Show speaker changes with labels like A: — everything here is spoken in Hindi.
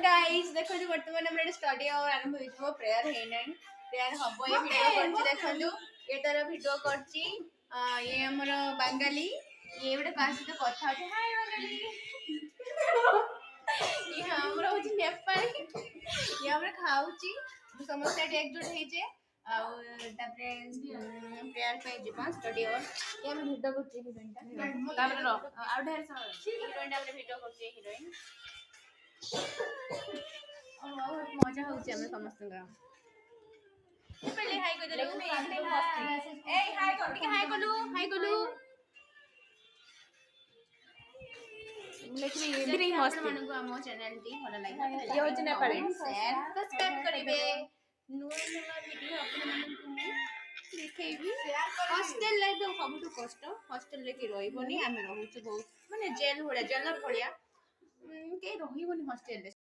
A: गाइस देखो जो वर्तमान हमरे स्टडी और आरंभ होइछो प्रेयर हे नै प्रेयर हबो ये वीडियो करछि देखो ये तार वीडियो करछि ये हमर बंगाली ये बडे कासी तो कथा होछि हाय बंगाली ये हमर होछि नेपाली ये हमर खाउछि समस्त एकजुट हेजे आ तापरे प्रेयर पे जीवा स्टडी और ये हम वीडियो करछि हिरोइन तापरे रो आ ढेर सा हिरोइन तापरे वीडियो करछि हिरोइन बहुत मजा होଉଛି ଆମେ ସମସ୍ତଙ୍କର ପେଲେ ହାଇ କଦଲୁ ଏ ହାଇ କର ଟିକେ ହାଇ କଲୁ ଲେଖିବି ଇଭିନିଂ ମସ୍ତ ମାନଙ୍କୁ ଆମ ଚ୍ୟାନେଲ ଟି ଭଲ ଲାଗିଲା ଇଏ ହେଉଛି नेपाली शेयर सब्सक्राइब करिवे नुवा नुवा वीडियो आपण ମାନଙ୍କୁ ମୁଁ ଦେଖେଇବି हॉस्टल लाइफ ସବୁଠୁ କଷ୍ଟ हॉस्टल रे କି ରହିବନି ଆମେ ରହୁଛୁ ବହୁତ ମାନେ ଜେଲ ଭଳିଆ ଜେଲର ଭଳିଆ के रहिबनी हॉस्टल रे